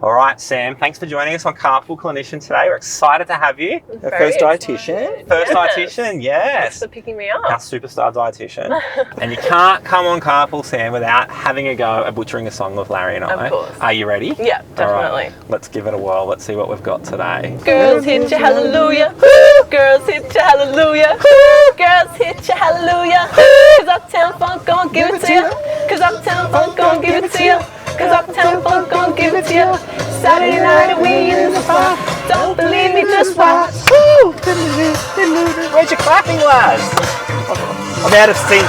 All right, Sam, thanks for joining us on Carpool Clinician today. We're excited to have you. Our first dietitian. First dietitian, yes. Thanks for picking me up. Our superstar dietitian. And you can't come on Carpool, Sam, without having a go at butchering a song with Larry and I. Of course. Are you ready? Yeah, definitely. All right, let's give it a whirl. Let's see what we've got today. Girls hit you, hallelujah. Woo! Girls hit you, hallelujah. Woo! Girls hit you, hallelujah. Cause Uptown Funk gon' give it to you. Cause Uptown Funk gon' give it to you. Cause Uptown Funk gon' give it to you. Saturday night and we in the spot. Don't believe me, just watch. Woo! Where's your clapping, Lazz? I'm out of sync.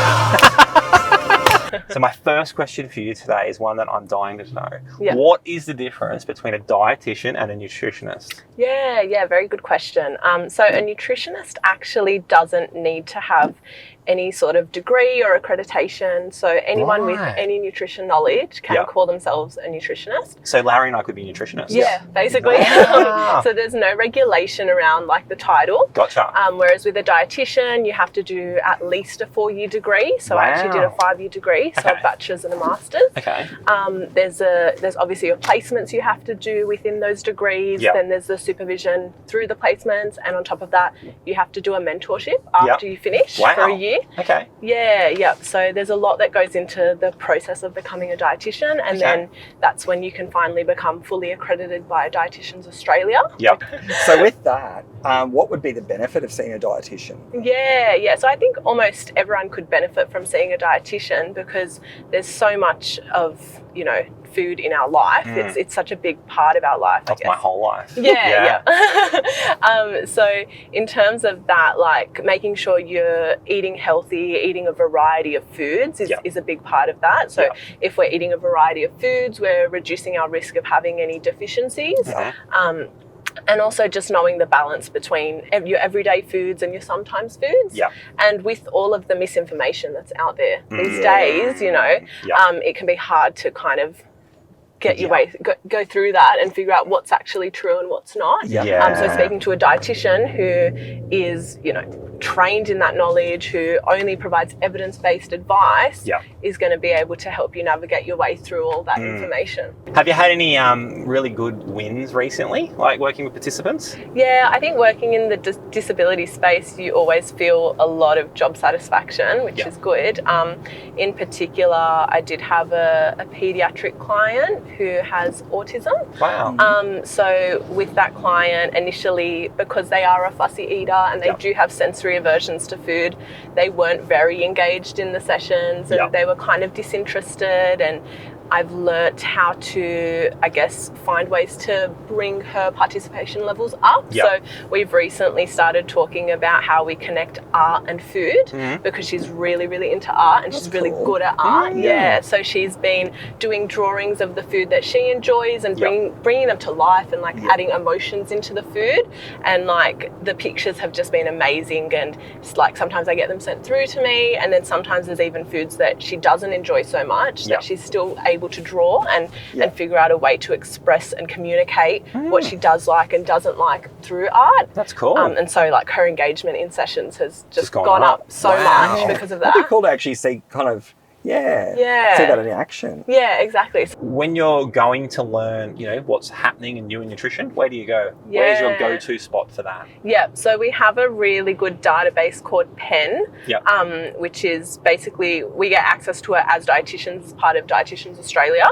So my first question for you today is one that I'm dying to know. Yeah. What is the difference between a dietitian and a nutritionist? Yeah, very good question. So a nutritionist actually doesn't need to have any sort of degree or accreditation. So anyone with any nutrition knowledge can call themselves a nutritionist. So Larry and I could be nutritionists? Yeah, basically. Wow. So there's no regulation around like the title. Gotcha. Whereas with a dietitian, you have to do at least a 4-year degree. So I actually did a 5-year degree, so a bachelor's and a master's. Okay. There's obviously your placements you have to do within those degrees. Yep. Then there's the supervision through the placements, and on top of that, you have to do a mentorship after you finish for a year. Okay. Yeah. So there's a lot that goes into the process of becoming a dietitian, and then that's when you can finally become fully accredited by Dietitians Australia. Yep. So with that, what would be the benefit of seeing a dietitian? Yeah. So I think almost everyone could benefit from seeing a dietitian because there's so much of, food in our life. It's such a big part of our life. That's my whole life. Yeah. So in terms of that, like making sure you're eating healthy, eating a variety of foods is a big part of that. So if we're eating a variety of foods, we're reducing our risk of having any deficiencies. And also just knowing the balance between your everyday foods and your sometimes foods. Yeah. And with all of the misinformation that's out there these days, it can be hard to kind of get your way, go through that and figure out what's actually true and what's not. So speaking to a dietitian who is, trained in that knowledge, who only provides evidence-based advice, is going to be able to help you navigate your way through all that information. Have you had any really good wins recently, like working with participants? Yeah, I think working in the disability space, you always feel a lot of job satisfaction, which is good. In particular, I did have a pediatric client who has autism. Wow. So with that client, initially, because they are a fussy eater and they do have sensory aversions to food, they weren't very engaged in the sessions and they were kind of disinterested, and I've learnt how to, find ways to bring her participation levels up. So we've recently started talking about how we connect art and food because she's really, really into art and she's really good at art. So she's been doing drawings of the food that she enjoys and bringing them to life and adding emotions into the food. And the pictures have just been amazing, and it's sometimes I get them sent through to me, and then sometimes there's even foods that she doesn't enjoy so much that she's still able to draw and figure out a way to express and communicate what she does like and doesn't like through art. That's cool. And so her engagement in sessions has just gone up so much because of that. It'd be cool to actually see see that in action. Yeah, exactly. When you're going to learn, what's happening in you in nutrition, where do you go? Where's your go-to spot for that? Yeah, so we have a really good database called PEN, which is basically we get access to it as dietitians, as part of Dietitians Australia.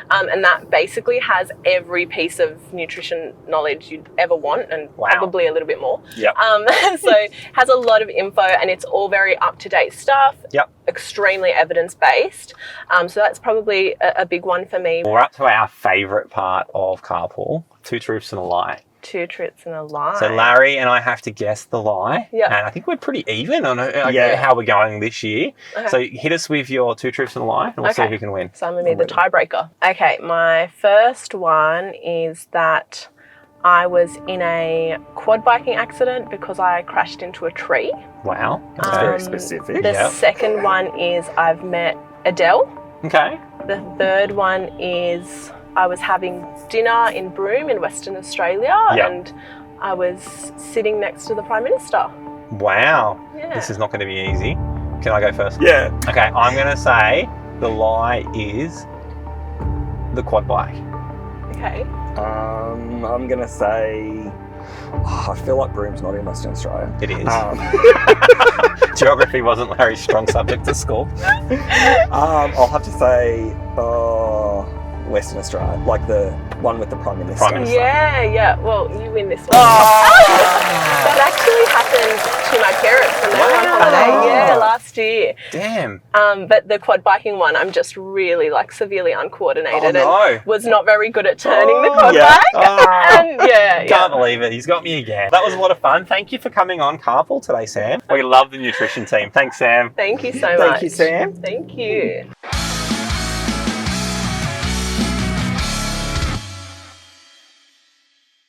And that basically has every piece of nutrition knowledge you'd ever want, and probably a little bit more. So it has a lot of info, and it's all very up-to-date stuff. Extremely evidence-based. So that's probably a big one for me. We're up to our favourite part of Carpool, 2 truths and a lie. 2 truths and a lie. So Larry and I have to guess the lie. And I think we're pretty even on how we're going this year. So hit us with your 2 truths and a lie, and we'll see who can win. So I'm going to be the tiebreaker. Okay, my first one is that I was in a quad biking accident because I crashed into a tree. Wow. That's very specific. The second one is I've met Adele. Okay. The third one is I was having dinner in Broome in Western Australia and I was sitting next to the Prime Minister. Wow. This is not going to be easy. Can I go first? Yeah. Okay, I'm going to say the lie is the quad bike. Okay. I'm going to say... I feel like Broom's not in Western Australia. It is. Geography wasn't Larry's strong subject at school. I'll have to say Western Australia, like the one with the Prime Minister. Yeah. Well, you win this one. That actually happened to my parents when they were on holiday. Yeah, last year. Damn. But the quad biking one, I'm just really like severely uncoordinated and was not very good at turning the quad bike. And Can't believe it. He's got me again. That was a lot of fun. Thank you for coming on Carpool today, Sam. We love the nutrition team. Thanks, Sam. Thank you so much. Thank you, Sam. Thank you.